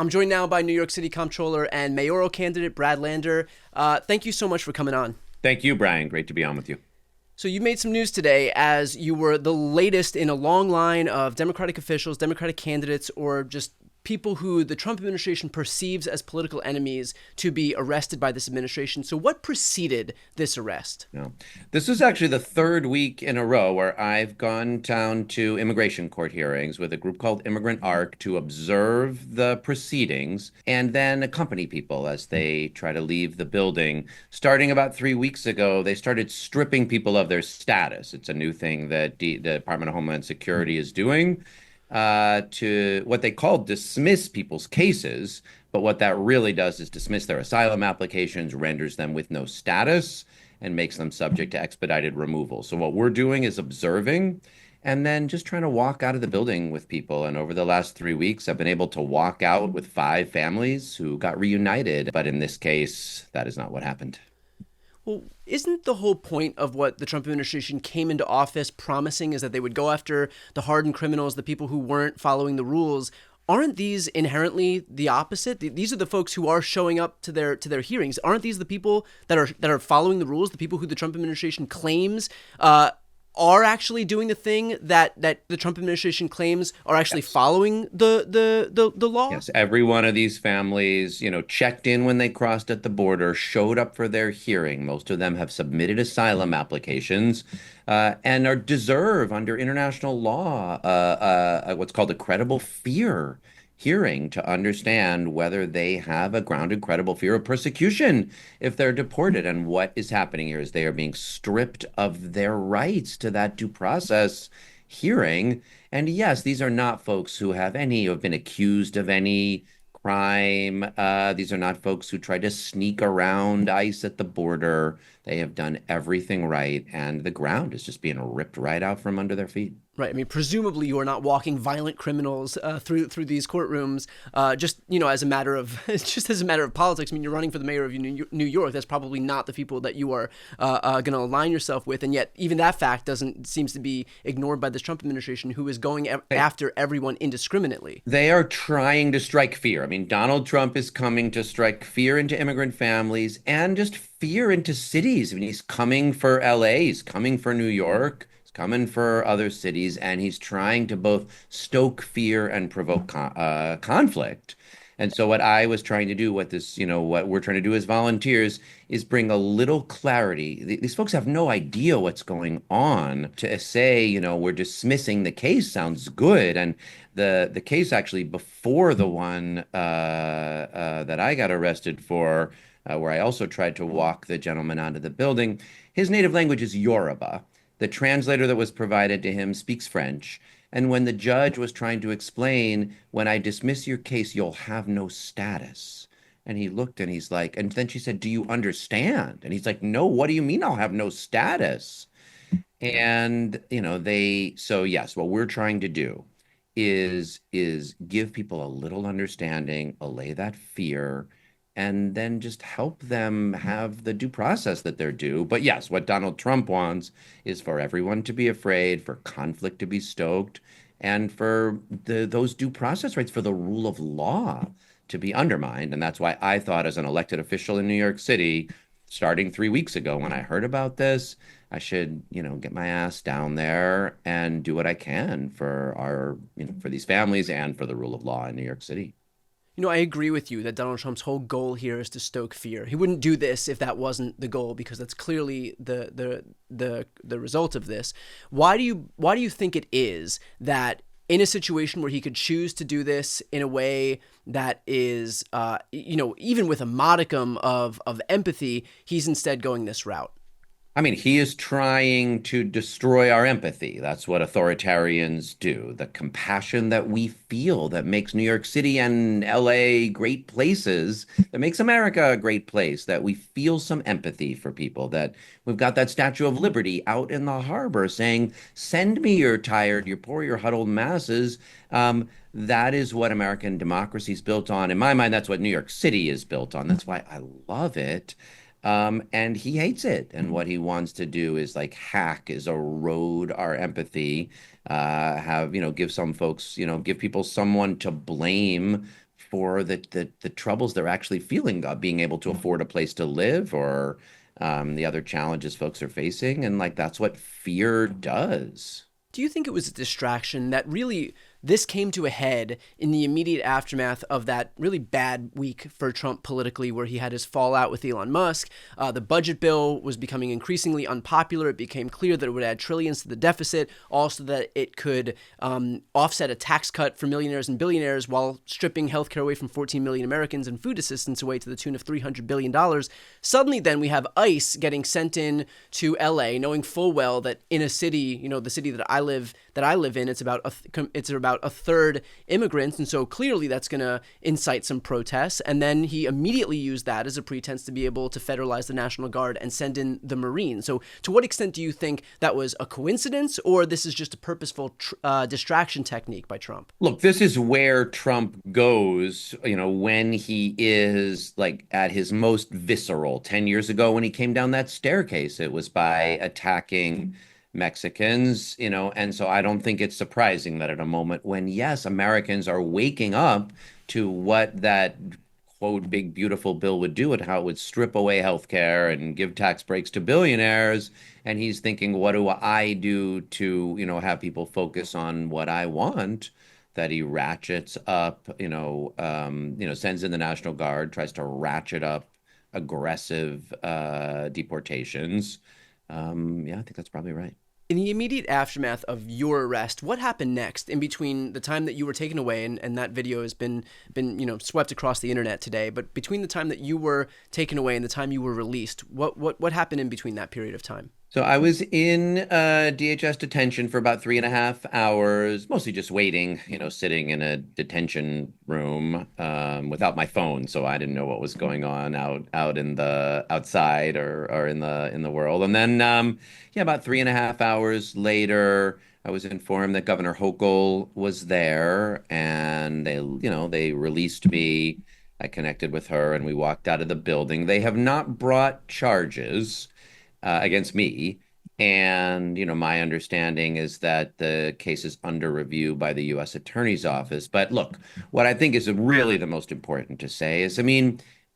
I'm joined now by New York City Comptroller and mayoral candidate Brad Lander. Thank you so much for coming on. Thank you, Brian. Great to be on with you. So you made some news today as you were the latest in a long line of Democratic officials, Democratic candidates, or just people who the Trump administration perceives as political enemies to be arrested by this administration. So what preceded this arrest? No. This is actually the third week in a row where I've gone down to immigration court hearings with a group called Immigrant Arc to observe the proceedings and then accompany people as they try to leave the building. Starting about 3 weeks ago, they started stripping people of their status. It's a new thing that the Department of Homeland Security is doing to what they call dismiss people's cases. But what that really does is dismiss their asylum applications, renders them with no status, and makes them subject to expedited removal. So what we're doing is observing and then just trying to walk out of the building with people. And over the last 3 weeks, I've been able to walk out with 5 families who got reunited. But in this case, that is not what happened. Well, isn't the whole point of what the Trump administration came into office promising is that they would go after the hardened criminals, the people who weren't following the rules? Aren't these inherently the opposite? These are the folks who are showing up to their hearings. Aren't these the people that are following the rules? The people who the Trump administration claims are actually doing the thing that the Trump administration claims are actually Yes. following the law? Yes, every one of these families, checked in when they crossed at the border, showed up for their hearing. Most of them have submitted asylum applications and are deserve under international law what's called a credible fear hearing to understand whether they have a grounded credible fear of persecution if they're deported. And what is happening here is they are being stripped of their rights to that due process hearing. And yes, these are not folks who have been accused of any crime. These are not folks who try to sneak around ICE at the border. They have done everything right, and the ground is just being ripped right out from under their feet. Right. I mean, presumably you are not walking violent criminals through these courtrooms just as a matter of just as a matter of politics. I mean, you're running for the mayor of New York. That's probably not the people that you are going to align yourself with, and yet even that fact doesn't seems to be ignored by this Trump administration, who is going after everyone indiscriminately. They are trying to strike fear. I mean, Donald Trump is coming to strike fear into immigrant families and just fear into cities. I mean, he's coming for LA, he's coming for New York, he's coming for other cities, and he's trying to both stoke fear and provoke conflict. And so what I was trying to do, what we're trying to do as volunteers is bring a little clarity. These folks have no idea what's going on. To say, we're dismissing the case sounds good. And the case actually before the one that I got arrested for, where I also tried to walk the gentleman out of the building, his native language is Yoruba. The translator that was provided to him speaks French. And when the judge was trying to explain, when I dismiss your case, you'll have no status. And he looked and he's like, and then she said, do you understand? And he's like, no, what do you mean I'll have no status? And, so yes, what we're trying to do is give people a little understanding, allay that fear, and then just help them have the due process that they're due. But yes, what Donald Trump wants is for everyone to be afraid, for conflict to be stoked, and for those due process rights, for the rule of law to be undermined. And that's why I thought, as an elected official in New York City, starting 3 weeks ago, when I heard about this, I should, get my ass down there and do what I can for for these families and for the rule of law in New York City. I agree with you that Donald Trump's whole goal here is to stoke fear. He wouldn't do this if that wasn't the goal, because that's clearly the result of this. Why do you think it is that in a situation where he could choose to do this in a way that is, even with a modicum of empathy, he's instead going this route? I mean, he is trying to destroy our empathy. That's what authoritarians do. The compassion that we feel that makes New York City and LA great places, that makes America a great place, that we feel some empathy for people, that we've got that Statue of Liberty out in the harbor saying, send me your tired, your poor, your huddled masses. That is what American democracy is built on. In my mind, that's what New York City is built on. That's why I love it. And he hates it. And what he wants to do is erode our empathy, give some folks, give people someone to blame for the troubles they're actually feeling of being able to afford a place to live or the other challenges folks are facing. And like that's what fear does. Do you think it was a distraction that really this came to a head in the immediate aftermath of that really bad week for Trump politically, where he had his fallout with Elon Musk? The budget bill was becoming increasingly unpopular. It became clear that it would add trillions to the deficit, also that it could offset a tax cut for millionaires and billionaires while stripping healthcare away from 14 million Americans and food assistance away to the tune of $300 billion. Suddenly, then, we have ICE getting sent in to LA, knowing full well that in a city, the city that I live in, it's about a third immigrants, and so clearly that's going to incite some protests. And then he immediately used that as a pretense to be able to federalize the National Guard and send in the Marines. So to what extent do you think that was a coincidence, or this is just a purposeful distraction technique by Trump? Look, this is where Trump goes, when he is like at his most visceral. 10 years ago, when he came down that staircase, it was by attacking Mexicans, and so I don't think it's surprising that at a moment when, yes, Americans are waking up to what that quote, big, beautiful bill would do and how it would strip away health care and give tax breaks to billionaires. And he's thinking, what do I do to, have people focus on what I want? That he ratchets up, sends in the National Guard, tries to ratchet up aggressive deportations. Yeah, I think that's probably right. In the immediate aftermath of your arrest, what happened next in between the time that you were taken away, and that video has been swept across the internet today, but between the time that you were taken away and the time you were released, what happened in between that period of time? So I was in DHS detention for about 3.5 hours, mostly just waiting, sitting in a detention room without my phone, so I didn't know what was going on out in the outside or in the world. And then, yeah, about 3.5 hours later, I was informed that Governor Hochul was there, and they released me. I connected with her, and we walked out of the building. They have not brought charges against me. And, my understanding is that the case is under review by the U.S. Attorney's Office. But look, what I think is really the most important to say is,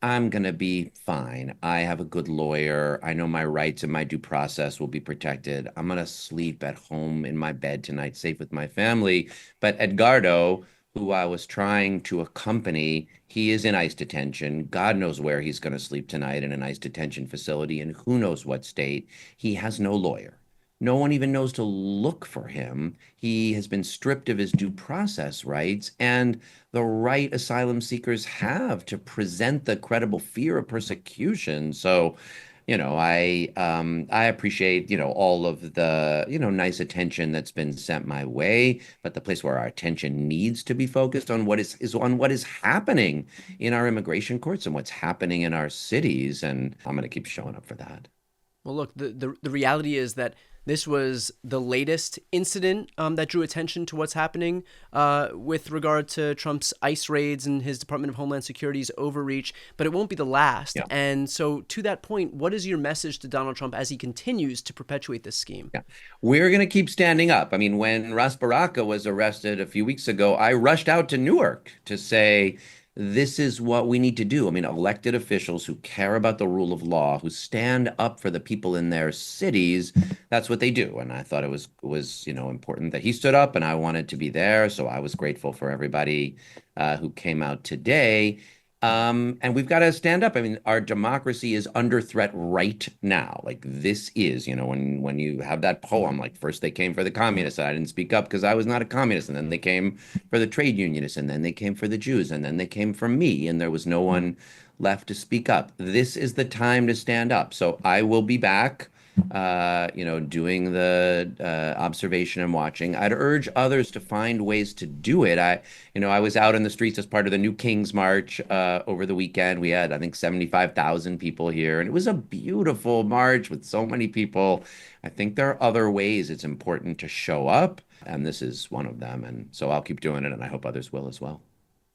I'm going to be fine. I have a good lawyer. I know my rights and my due process will be protected. I'm going to sleep at home in my bed tonight, safe with my family. But Edgardo, who I was trying to accompany, he is in ICE detention. God knows where he's going to sleep tonight, in an ICE detention facility, in who knows what state. He has no lawyer. No one even knows to look for him. He has been stripped of his due process rights and the right asylum seekers have to present the credible fear of persecution. So, I appreciate, all of the, nice attention that's been sent my way, but the place where our attention needs to be focused on is on what is happening in our immigration courts and what's happening in our cities. And I'm going to keep showing up for that. Well, look, the reality is that this was the latest incident that drew attention to what's happening with regard to Trump's ICE raids and his Department of Homeland Security's overreach, but it won't be the last. Yeah. And so to that point, what is your message to Donald Trump as he continues to perpetuate this scheme? Yeah. We're going to keep standing up. When Ras Baraka was arrested a few weeks ago, I rushed out to Newark to say, this is what we need to do. Elected officials who care about the rule of law, who stand up for the people in their cities, that's what they do. And I thought it was important that he stood up, and I wanted to be there. So I was grateful for everybody who came out today. And we've got to stand up. Our democracy is under threat right now. Like this is, when you have that poem, like first they came for the communists, and I didn't speak up because I was not a communist. And then they came for the trade unionists, and then they came for the Jews, and then they came for me, and there was no one left to speak up. This is the time to stand up. So I will be back, doing the observation and watching. I'd urge others to find ways to do it. I was out in the streets as part of the New King's March over the weekend. We had, I think, 75,000 people here, and it was a beautiful march with so many people. I think there are other ways it's important to show up, and this is one of them. And so I'll keep doing it, and I hope others will as well.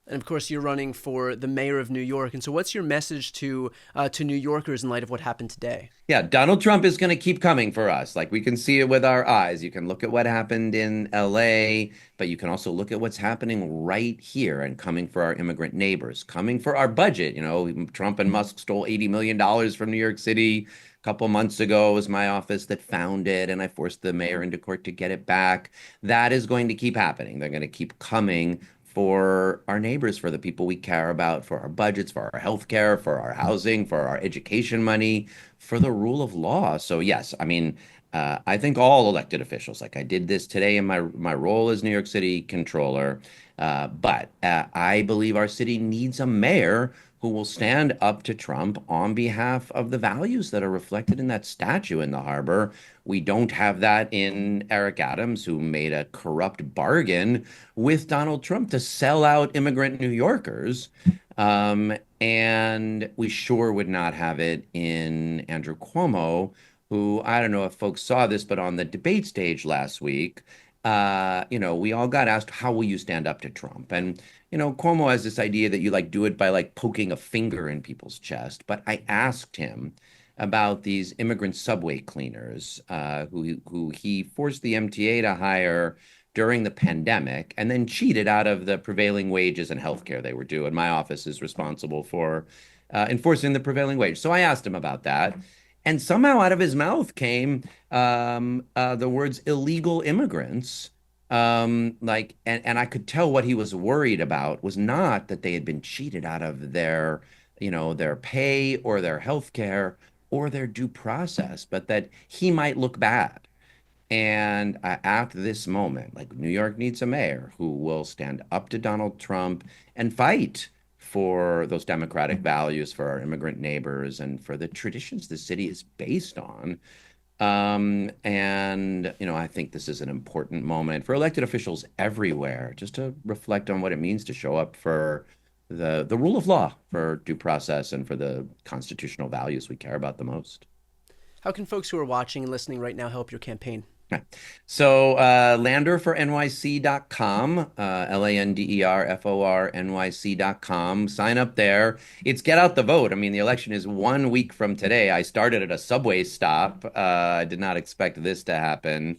And of course, you're running for the mayor of New York. And so, what's your message to New Yorkers in light of what happened today? Yeah, Donald Trump is going to keep coming for us. Like we can see it with our eyes. You can look at what happened in LA, but you can also look at what's happening right here and coming for our immigrant neighbors, coming for our budget. You know, Trump and Musk stole $80 million from New York City a couple months ago. It was my office that found it, and I forced the mayor into court to get it back. That is going to keep happening. They're going to keep coming for our neighbors, for the people we care about, for our budgets, for our health care, for our housing, for our education money, for the rule of law. So yes, I mean, I think all elected officials, like I did this today in my role as New York City Comptroller, but I believe our city needs a mayor who will stand up to Trump on behalf of the values that are reflected in that statue in the harbor. We don't have that in Eric Adams, who made a corrupt bargain with Donald Trump to sell out immigrant New Yorkers. And we sure would not have it in Andrew Cuomo, who I don't know if folks saw this, but on the debate stage last week, we all got asked, how will you stand up to Trump? And, Cuomo has this idea that you like do it by like poking a finger in people's chest. But I asked him about these immigrant subway cleaners, who he forced the MTA to hire during the pandemic and then cheated out of the prevailing wages and healthcare they were due. And my office is responsible for enforcing the prevailing wage. So I asked him about that. And somehow out of his mouth came the words illegal immigrants. And I could tell what he was worried about was not that they had been cheated out of their pay or their health care or their due process, but that he might look bad. And at this moment, like New York needs a mayor who will stand up to Donald Trump and fight for those democratic values for our immigrant neighbors and for the traditions the city is based on. I think this is an important moment for elected officials everywhere, just to reflect on what it means to show up for the rule of law, for due process, and for the constitutional values we care about the most. How can folks who are watching and listening right now help your campaign? So Lander for NYC.com, LANDERFOR NYC.com. Sign up there. It's get out the vote. I mean, the election is 1 week from today. I started at a subway stop. I did not expect this to happen.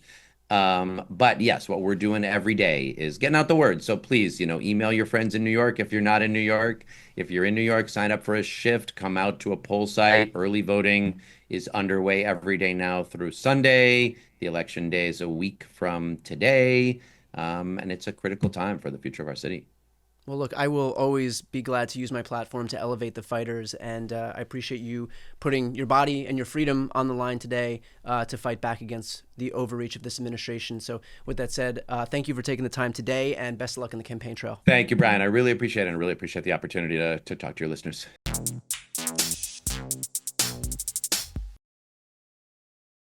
But yes, what we're doing every day is getting out the word. So please, email your friends in New York if you're not in New York. If you're in New York, sign up for a shift, come out to a poll site. Early voting is underway every day now through Sunday. The election day is a week from today. And it's a critical time for the future of our city. Well, look, I will always be glad to use my platform to elevate the fighters, and I appreciate you putting your body and your freedom on the line today to fight back against the overreach of this administration. So with that said, thank you for taking the time today, and best of luck in the campaign trail. Thank you, Brian. I really appreciate it, and really appreciate the opportunity to talk to your listeners.